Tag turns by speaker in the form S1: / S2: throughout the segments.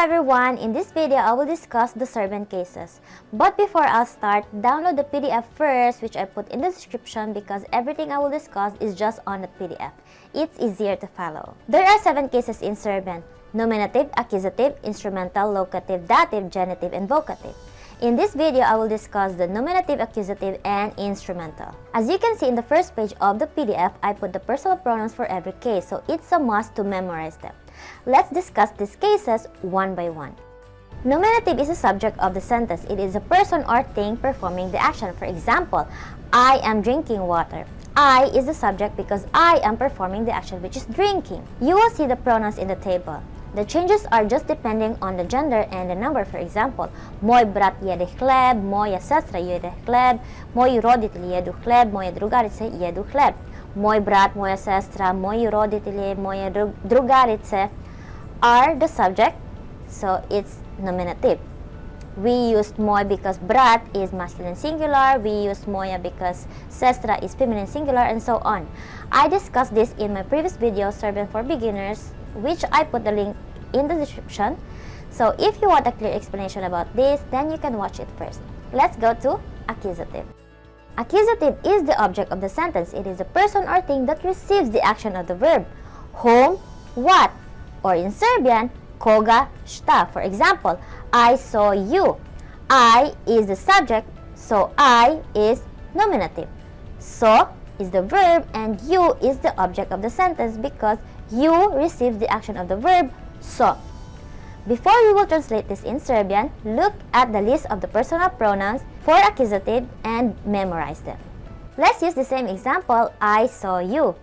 S1: everyone, in this video I will discuss the Serbian cases. But before I start, download the PDF first, which I put in the description because everything I will discuss is just on the PDF. It's easier to follow. There are 7 cases in Serbian: Nominative, Accusative, Instrumental, Locative, Dative, Genitive, and Vocative. In this video, I will discuss the nominative, accusative, and instrumental. As you can see in the first page of the PDF, I put the personal pronouns for every case, so it's a must to memorize them. Let's discuss these cases one by one. Nominative is the subject of the sentence. It is a person or thing performing the action. For example, I am drinking water. I is the subject because I am performing the action, which is drinking. You will see the pronouns in the table. The changes are just depending on the gender and the number. For example, moj brat jede hleb, moja sestra jede hleb, moji roditelji jedu hleb, moje drugarice jedu hleb. Moj brat, moja sestra, moji roditelji, moje drugarice are the subject, so it's nominative. We used moj because brat is masculine singular, we use moja because sestra is feminine singular, and so on. I discussed this in my previous video, Serbian for Beginners, which I put the link in the description. So if you want a clear explanation about this, then you can watch it first. Let's go to accusative. Accusative is the object of the sentence. It is a person or thing that receives the action of the verb. Whom, what, or in Serbian, koga, šta. For example, I saw you. I is the subject, so I is nominative. So is the verb and you is the object of the sentence because you receives the action of the verb so. Before we will translate this in Serbian, look at the list of the personal pronouns for accusative and memorize them. Let's use the same example, I saw you.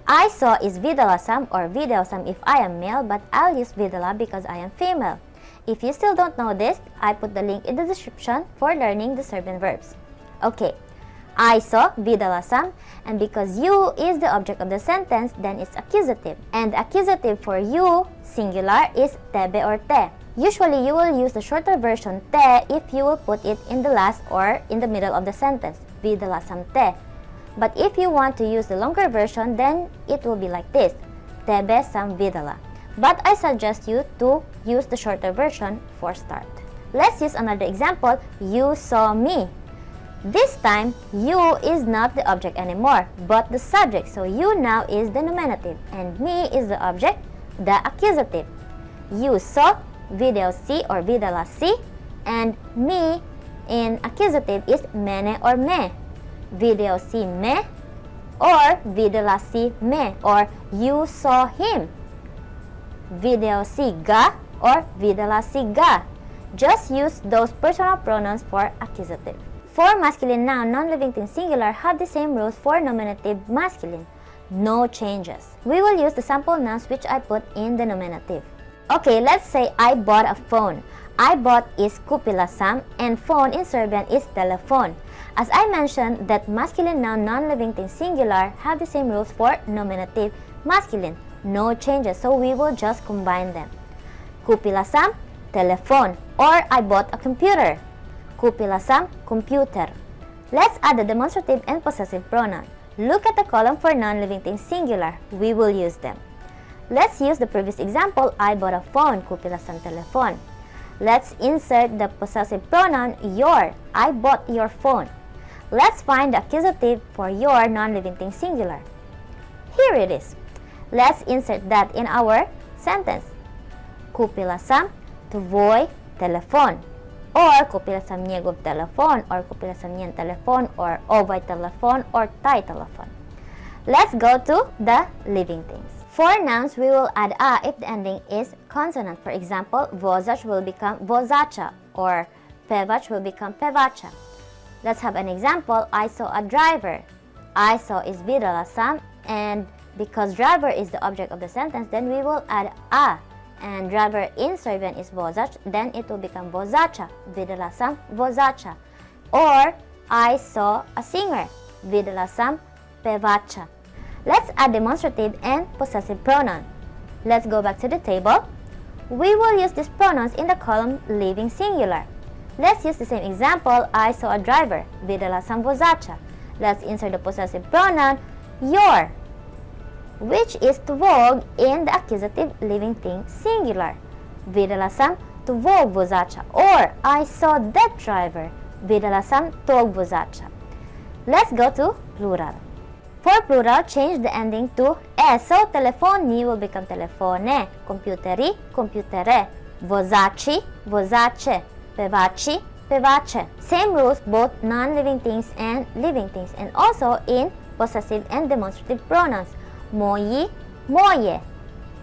S1: I saw is videla sam or video sam if I am male, but I'll use videla because I am female. If you still don't know this, I put the link in the description for learning the Serbian verbs. Okay. I saw, videla sam, and because you is the object of the sentence, then it's accusative. And accusative for you, singular, is tebe or te. Usually, you will use the shorter version te if you will put it in the last or in the middle of the sentence, videla sam te. But if you want to use the longer version, then it will be like this, tebe sam videla. But I suggest you to use the shorter version for start. Let's use another example, you saw me. This time, you is not the object anymore, but the subject. So you now is the nominative, and me is the object, the accusative. You saw, video si or videla si, and me in accusative is mene or me. Video si me, or videla si me, or you saw him. Video si ga, or videla si ga. Just use those personal pronouns for accusative. For masculine noun, non-living things singular have the same rules for nominative masculine. No changes. We will use the sample nouns which I put in the nominative. Okay, let's say I bought a phone. I bought is kupila sam and phone in Serbian is telefon. As I mentioned that masculine noun, non-living things singular have the same rules for nominative masculine. No changes, so we will just combine them. Kupila sam, telefon, or I bought a computer. Kupila sam, computer. Let's add the demonstrative and possessive pronoun. Look at the column for non-living things singular. We will use them. Let's use the previous example, I bought a phone, kupila sam telefon. Let's insert the possessive pronoun your. I bought your phone. Let's find the accusative for your non-living things singular. Here it is. Let's insert that in our sentence. Kupila sam tvoj telefon. Or kupila sam njegov telefon, or kupila sam njen telefon, or ovaj telefon, or taj telefon. Let's go to the living things. For nouns, we will add a if the ending is consonant. For example, vozač will become vozača, or pevač will become pevača. Let's have an example. I saw a driver. I saw is videla sam, and because driver is the object of the sentence, then we will add a. And driver in Serbian is vozač, then it will become vozača, videla sam vozača. Or I saw a singer, videla sam pevača. Let's add demonstrative and possessive pronoun. Let's go back to the table. We will use these pronouns in the column living singular. Let's use the same example, I saw a driver, videla sam vozača. Let's insert the possessive pronoun your. which is tvog in the accusative living thing singular. Videla sam tvog vozača. Or, I saw that driver. Videla sam tog vozača. Let's go to plural. For plural, change the ending to e. So, telefoni will become telefone. Kompjuteri, kompjutere. Vozači, vozače. Pevači, pevače. Same rules both non-living things and living things, and also in possessive and demonstrative pronouns. Moji, moje.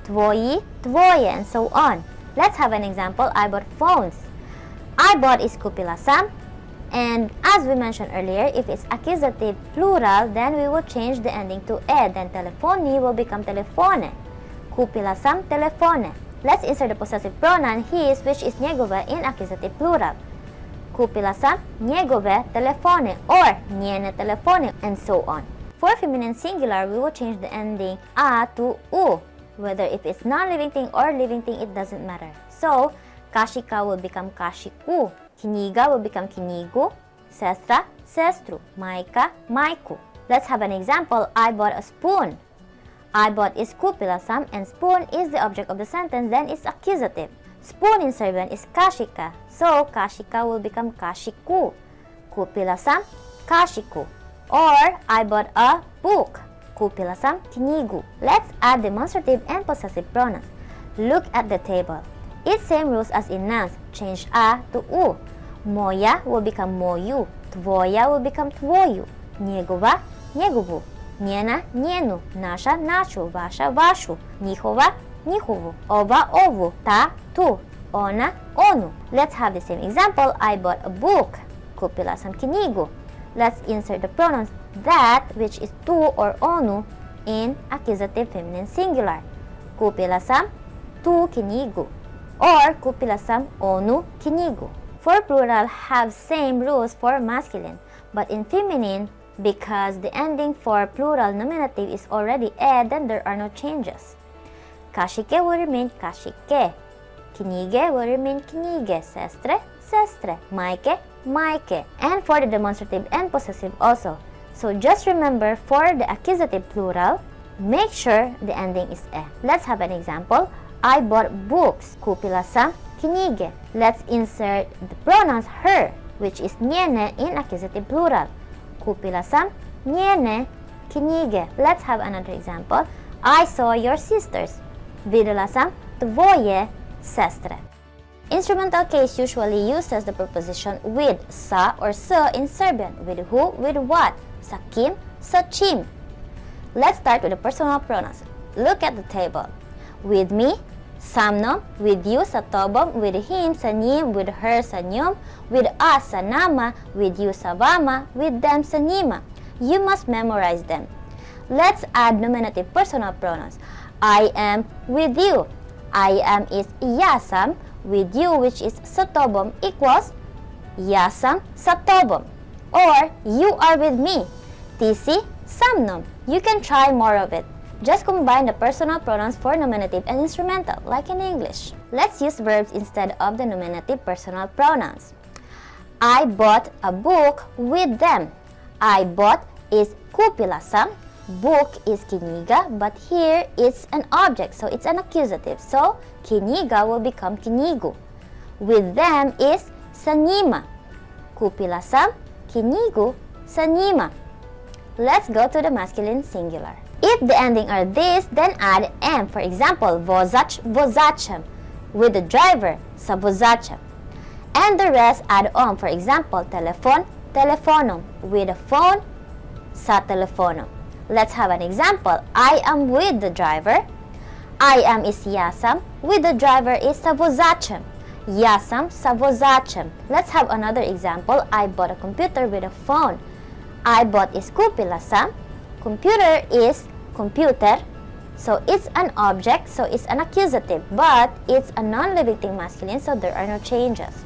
S1: Tvoji, tvoje, and so on. Let's have an example. I bought phones. I bought is kupila sam. And as we mentioned earlier, if it's accusative plural, then we will change the ending to e. Then telefoni will become telefone. Kupila sam telefone. Let's insert the possessive pronoun his, which is njegove in accusative plural. Kupila sam njegove telefone or njene telefone, and so on. For feminine singular, we will change the ending a to u. Whether if it's non-living thing or living thing, it doesn't matter. So, kashika will become kashiku. Knjiga will become knjigu. Sestra, sestru. Majka, majku. Let's have an example. I bought a spoon. I bought is kupila sam, and spoon is the object of the sentence, then it's accusative. Spoon in Serbian is kashika, so kashika will become kashiku. Kupila sam, kashiku. Or, I bought a book. Kupila sam knjigu. Let's add demonstrative and possessive pronouns. Look at the table. It's same rules as in nouns. Change a to u. Moja will become moju. Tvoja will become tvoju. Njegova, njegovu. Njena, njenu. Naša, našu. Vaša, vašu. Njihova, njihovu. Ova, ovu. Ta, tu. Ona, onu. Let's have the same example. I bought a book. Kupila sam knjigu. Let's insert the pronouns that, which is tu or onu, in accusative feminine singular. Kupila sam tu knjigu. Or kupila sam onu knjigu. For plural, have same rules for masculine, but in feminine, because the ending for plural nominative is already e, then there are no changes. Kashike will remain kashike. Knjige will remain knjige. Sestre, sestre. Majke, majke. And for the demonstrative and possessive also. So just remember, for the accusative plural, make sure the ending is e. Let's have an example. I bought books. Kupila sam knjige. Let's insert the pronouns her, which is njene in accusative plural. Kupila sam njene knjige. Let's have another example. I saw your sisters. Videla sam tvoje sestre. Instrumental case usually uses the preposition with, sa or sa in Serbian. With who, with what. Sa kim, sa čim. Let's start with the personal pronouns. Look at the table. With me, sa mnom. With you, sa tobom. With him, sa njim. With her, sa njom. With us, sa nama. With you, sa vama. With them, sa njima. You must memorize them. Let's add nominative personal pronouns. I am with you. I am is ja sam. With you, which is sa tobom, equals ja sam sa tobom. Or you are with me. Ti si sa mnom. You can try more of it. Just combine the personal pronouns for nominative and instrumental, like in English. Let's use verbs instead of the nominative personal pronouns. I bought a book with them. I bought is kupila sam. Book is knjiga, but here it's an object, so it's an accusative. So knjiga will become knjigu. With them is sa njima. Kupila sam knjigu sa njima. Let's go to the masculine singular. If the ending are this, then add m. For example, vozač, vozačem. With the driver, sa vozačem. And the rest add on. For example, telefon, telefonom. With the phone, sa telefonom. Let's have an example. I am with the driver. I am is ja sam. With the driver is sa vozačem. Ja sam sa vozačem. Let's have another example. I bought a computer with a phone. I bought is kupila sam. Computer is computer. So it's an object, so it's an accusative. But it's a non-living thing masculine, so there are no changes.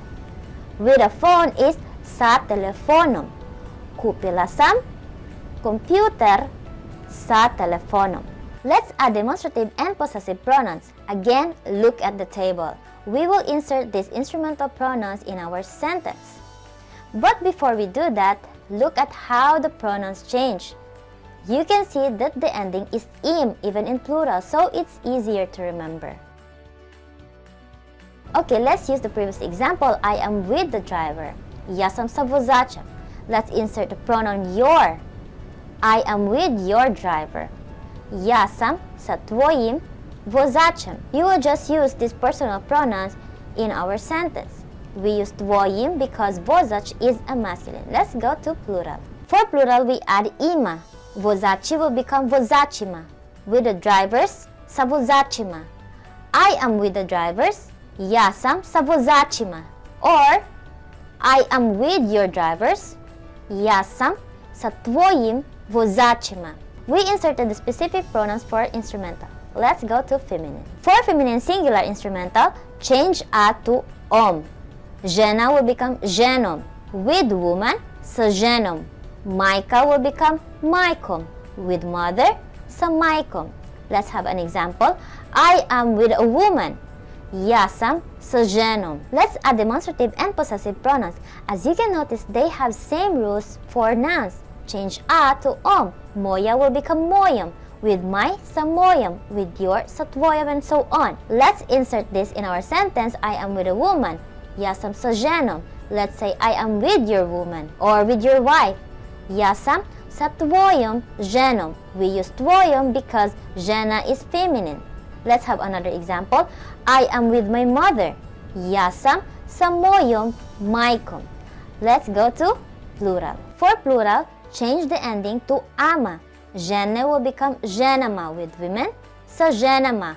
S1: With a phone is sa telefonom. Kupila sam. Computer sa telefonom. Let's add demonstrative and possessive pronouns. Again, look at the table. We will insert these instrumental pronouns in our sentence. But before we do that, look at how the pronouns change. You can see that the ending is im even in plural, so it's easier to remember. Okay, let's use the previous example. I am with the driver. Я сам sa возачем. Let's insert the pronoun your. I am with your driver. Я сам sa твоим возачем. You will just use these personal pronouns in our sentence. We use твоим because возач is a masculine. Let's go to plural. For plural, we add ima. Возачи will become возачима. With the drivers, sa возачима. I am with the drivers. Я сам sa возачима. Or, I am with your drivers. Я сам sa твоим возачима. We inserted the specific pronouns for instrumental. Let's go to feminine. For feminine singular instrumental, change a to om. Žena will become ženom. With woman, sa ženom. Majka will become majkom. With mother, sa majkom. Let's have an example. I am with a woman. Ja sam sa ženom. Let's add demonstrative and possessive pronouns. As you can notice, they have same rules for nouns. Change a to om. Moja will become mojom. With my, sa mojom. With your, sa tvojom, and so on. Let's insert this in our sentence. I am with a woman. Ja sam sa ženom. Let's say I am with your woman or with your wife. Ja sam sa tvojom ženom. We use tvojom because žena is feminine. Let's have another example. I am with my mother. Ja sam sa mojom majkom. Let's go to plural. For plural, change the ending to ama. Žene will become ženama with women, sa ženama.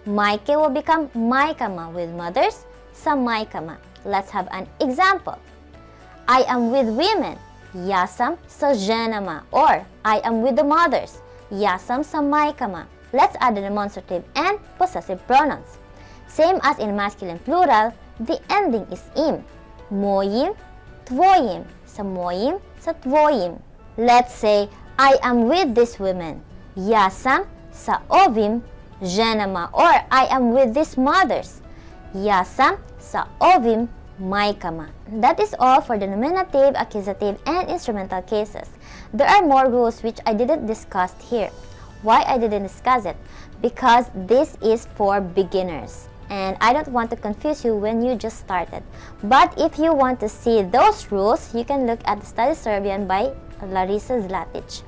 S1: Majke will become majkama with mothers, sa majkama. Let's have an example. I am with women. Ja sam sa ženama. Or, I am with the mothers. Ja sam sa majkama. Let's add the demonstrative and possessive pronouns. Same as in masculine plural, the ending is im. Mojim, tvojim. Sa mojim, sa tvojim. Let's say, I am with these women. Ja sam sa ovim ženama. Or, I am with these mothers. Ja sam sa ovim majkama. That is all for the nominative, accusative, and instrumental cases. There are more rules which I didn't discuss here. Why I didn't discuss it? Because this is for beginners and I don't want to confuse you when you just started. But if you want to see those rules, you can look at Study Serbian by Larissa Zlatic.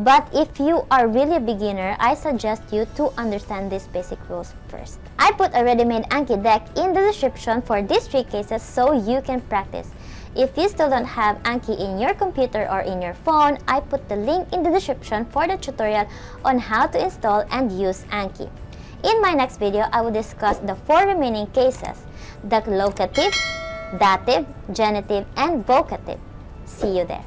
S1: But if you are really a beginner, I suggest you to understand these basic rules first. I put a ready-made Anki deck in the description for these 3 cases so you can practice. If you still don't have Anki in your computer or in your phone, I put the link in the description for the tutorial on how to install and use Anki. In my next video, I will discuss the 4 remaining cases: the locative, dative, genitive, and vocative. See you there.